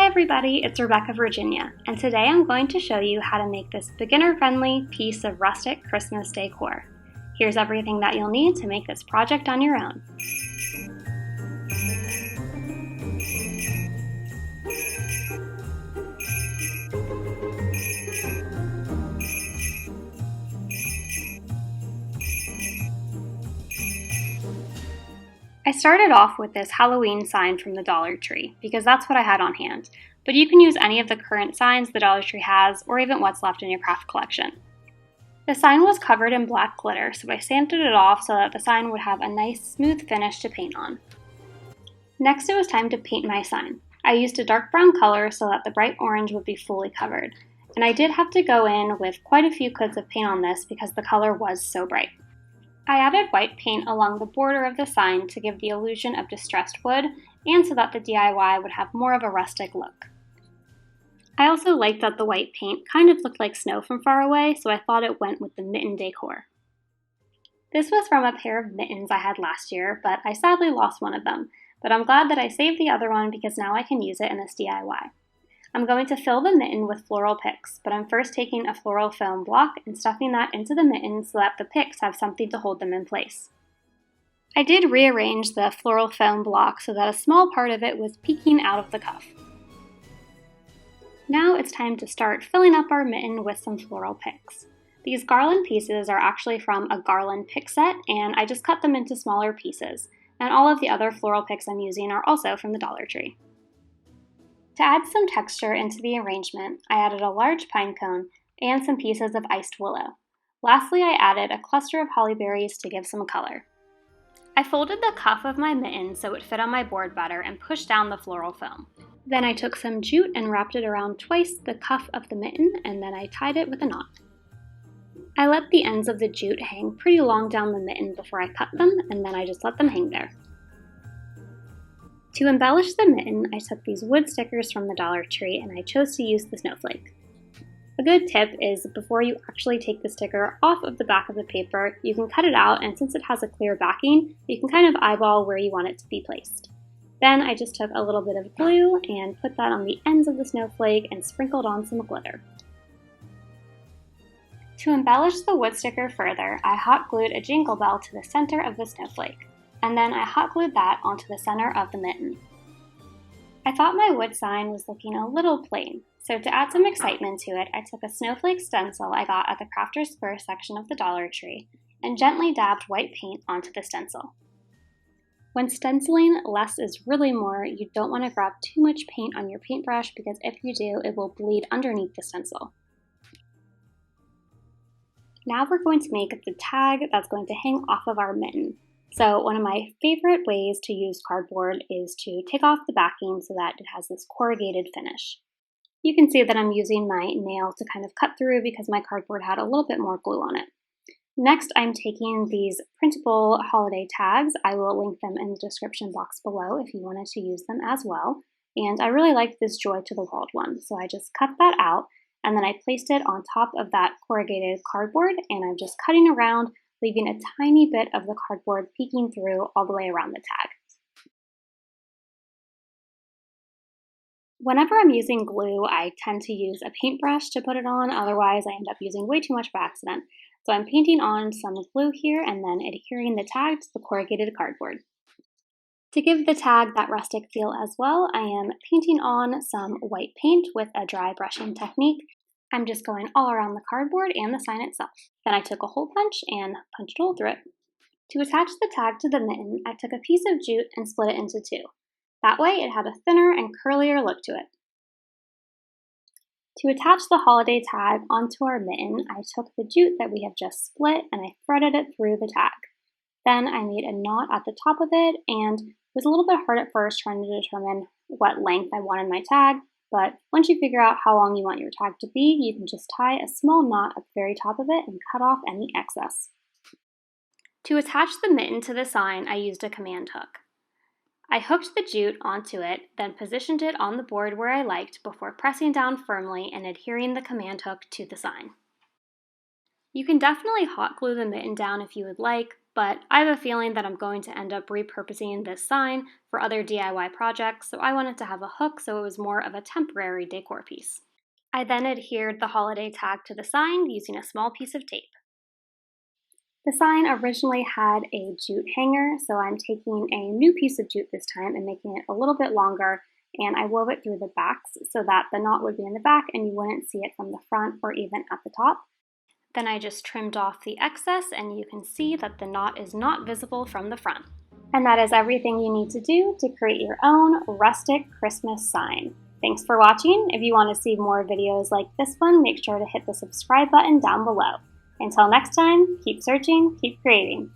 everybody, it's Rebecca, Virginia, and today I'm going to show you how to make this beginner-friendly piece of rustic Christmas decor. Here's everything that you'll need to make this project on your own. I started off with this Halloween sign from the Dollar Tree because that's what I had on hand, but you can use any of the current signs the Dollar Tree has or even what's left in your craft collection. The sign was covered in black glitter, so I sanded it off so that the sign would have a nice smooth finish to paint on. Next it was time to paint my sign. I used a dark brown color so that the bright orange would be fully covered, and I did have to go in with quite a few coats of paint on this because the color was so bright. I added white paint along the border of the sign to give the illusion of distressed wood and so that the DIY would have more of a rustic look. I also liked that the white paint kind of looked like snow from far away, so I thought it went with the Mitten decor. This was from a pair of mittens I had last year, but I sadly lost one of them, but I'm glad that I saved the other one because now I can use it in this DIY. I'm going to fill the mitten with floral picks, but I'm first taking a floral foam block and stuffing that into the mitten so that the picks have something to hold them in place. I did rearrange the floral foam block so that a small part of it was peeking out of the cuff. Now it's time to start filling up our mitten with some floral picks. These garland pieces are actually from a garland pick set, and I just cut them into smaller pieces, and all of the other floral picks I'm using are also from the Dollar Tree. To add some texture into the arrangement, I added a large pine cone and some pieces of iced willow. Lastly, I added a cluster of holly berries to give some color. I folded the cuff of my mitten so it fit on my board better and pushed down the floral foam. Then I took some jute and wrapped it around twice the cuff of the mitten, and then I tied it with a knot. I let the ends of the jute hang pretty long down the mitten before I cut them, and then I just let them hang there. To embellish the mitten, I took these wood stickers from the Dollar Tree and I chose to use the snowflake. A good tip is before you actually take the sticker off of the back of the paper, you can cut it out, and since it has a clear backing, you can kind of eyeball where you want it to be placed. Then I just took a little bit of glue and put that on the ends of the snowflake and sprinkled on some glitter. To embellish the wood sticker further, I hot glued a jingle bell to the center of the snowflake, and then I hot glued that onto the center of the mitten. I thought my wood sign was looking a little plain, so to add some excitement to it, I took a snowflake stencil I got at the Crafter's Square section of the Dollar Tree and gently dabbed white paint onto the stencil. When stenciling, less is really more. You don't want to grab too much paint on your paintbrush because if you do, it will bleed underneath the stencil. Now we're going to make the tag that's going to hang off of our mitten. So one of my favorite ways to use cardboard is to take off the backing so that it has this corrugated finish. You can see that I'm using my nail to kind of cut through because my cardboard had a little bit more glue on it. Next, I'm taking these printable holiday tags. I will link them in the description box below if you wanted to use them as well. And I really liked this Joy to the World one, so I just cut that out and then I placed it on top of that corrugated cardboard, and I'm just cutting around, leaving a tiny bit of the cardboard peeking through all the way around the tag. Whenever I'm using glue, I tend to use a paintbrush to put it on, otherwise I end up using way too much by accident. So I'm painting on some glue here and then adhering the tag to the corrugated cardboard. To give the tag that rustic feel as well, I am painting on some white paint with a dry brushing technique. I'm just going all around the cardboard and the sign itself. Then I took a hole punch and punched a hole through it. To attach the tag to the mitten, I took a piece of jute and split it into two. That way it had a thinner and curlier look to it. To attach the holiday tag onto our mitten, I took the jute that we have just split and I threaded it through the tag. Then I made a knot at the top of it, and it was a little bit hard at first trying to determine what length I wanted my tag, but once you figure out how long you want your tag to be, you can just tie a small knot at the very top of it and cut off any excess. To attach the mitten to the sign, I used a command hook. I hooked the jute onto it, then positioned it on the board where I liked before pressing down firmly and adhering the command hook to the sign. You can definitely hot glue the mitten down if you would like, but I have a feeling that I'm going to end up repurposing this sign for other DIY projects, so I wanted to have a hook so it was more of a temporary decor piece. I then adhered the holiday tag to the sign using a small piece of tape. The sign originally had a jute hanger, so I'm taking a new piece of jute this time and making it a little bit longer, and I wove it through the backs so that the knot would be in the back and you wouldn't see it from the front or even at the top. Then I just trimmed off the excess and you can see that the knot is not visible from the front. And that is everything you need to do to create your own rustic Christmas sign. Thanks for watching. If you want to see more videos like this one, make sure to hit the subscribe button down below. Until next time, keep searching, keep creating.